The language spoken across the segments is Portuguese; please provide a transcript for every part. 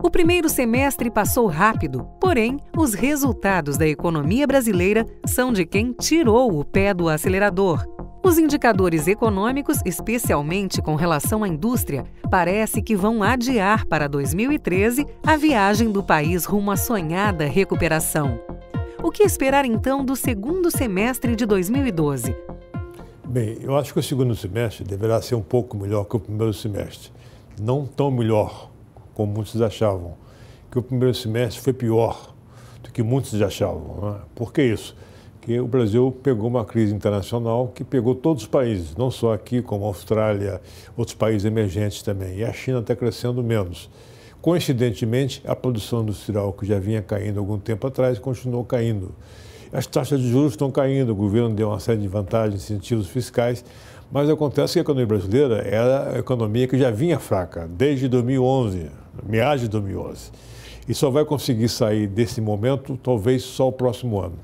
O primeiro semestre passou rápido, porém, os resultados da economia brasileira são de quem tirou o pé do acelerador. Os indicadores econômicos, especialmente com relação à indústria, parece que vão adiar para 2013 a viagem do país rumo à sonhada recuperação. O que esperar então do segundo semestre de 2012? Bem, eu acho que o segundo semestre deverá ser um pouco melhor que o primeiro semestre. Não tão melhor como muitos achavam, que o primeiro semestre foi pior do que muitos achavam. Não é? Por que isso? Porque o Brasil pegou uma crise internacional que pegou todos os países, não só aqui, como a Austrália, outros países emergentes também. E a China está crescendo menos. Coincidentemente, a produção industrial, que já vinha caindo há algum tempo atrás, continuou caindo. As taxas de juros estão caindo, o governo deu uma série de vantagens, incentivos fiscais, mas acontece que a economia brasileira era a economia que já vinha fraca desde 2011, meados de 2011. E só vai conseguir sair desse momento talvez só o próximo ano.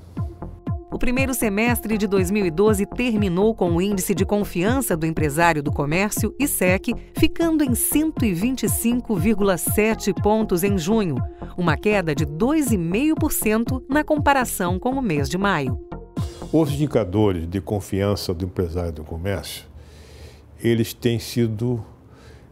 O primeiro semestre de 2012 terminou com o Índice de Confiança do Empresário do Comércio, ICEC, ficando em 125,7 pontos em junho, uma queda de 2,5% na comparação com o mês de maio. Os indicadores de confiança do empresário do comércio, eles têm sido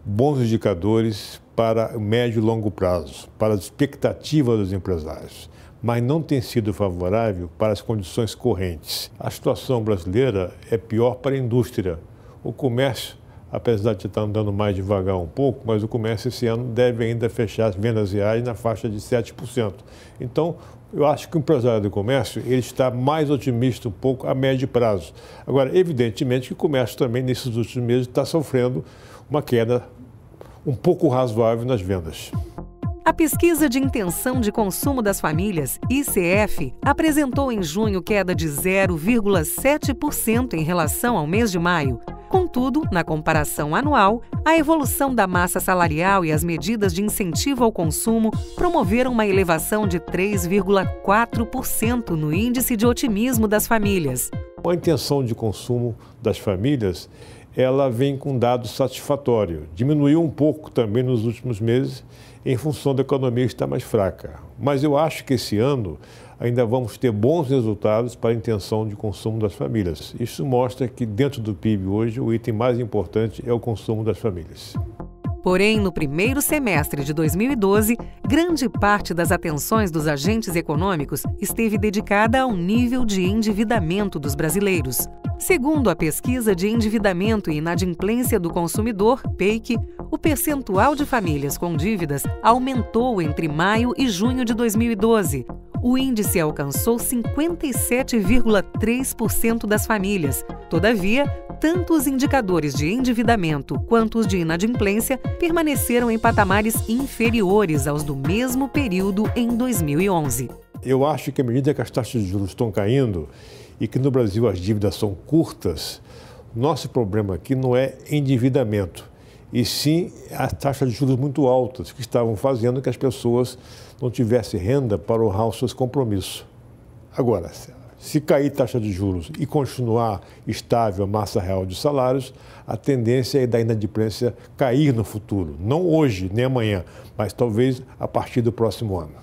bons indicadores para médio e longo prazo, para as expectativas dos empresários, mas não tem sido favorável para as condições correntes. A situação brasileira é pior para a indústria. O comércio, apesar de estar andando mais devagar um pouco, mas o comércio esse ano deve ainda fechar as vendas reais na faixa de 7%. Então, eu acho que o empresário do comércio ele está mais otimista um pouco a médio prazo. Agora, evidentemente que o comércio também, nesses últimos meses, está sofrendo uma queda um pouco razoável nas vendas. A Pesquisa de Intenção de Consumo das Famílias, ICF, apresentou em junho queda de 0,7% em relação ao mês de maio. Contudo, na comparação anual, a evolução da massa salarial e as medidas de incentivo ao consumo promoveram uma elevação de 3,4% no índice de otimismo das famílias. A intenção de consumo das famílias, ela vem com dado satisfatório. Diminuiu um pouco também nos últimos meses, em função da economia estar mais fraca. Mas eu acho que esse ano ainda vamos ter bons resultados para a intenção de consumo das famílias. Isso mostra que dentro do PIB hoje o item mais importante é o consumo das famílias. Porém, no primeiro semestre de 2012, grande parte das atenções dos agentes econômicos esteve dedicada ao nível de endividamento dos brasileiros. Segundo a Pesquisa de Endividamento e Inadimplência do Consumidor, PEIC, o percentual de famílias com dívidas aumentou entre maio e junho de 2012. O índice alcançou 57,3% das famílias. Todavia, tanto os indicadores de endividamento quanto os de inadimplência permaneceram em patamares inferiores aos do mesmo período em 2011. Eu acho que à medida que as taxas de juros estão caindo e que no Brasil as dívidas são curtas, nosso problema aqui não é endividamento, e sim as taxas de juros muito altas que estavam fazendo que as pessoas não tivessem renda para honrar os seus compromissos. Agora, se cair taxa de juros e continuar estável a massa real de salários, a tendência é da inadimplência cair no futuro. Não hoje, nem amanhã, mas talvez a partir do próximo ano.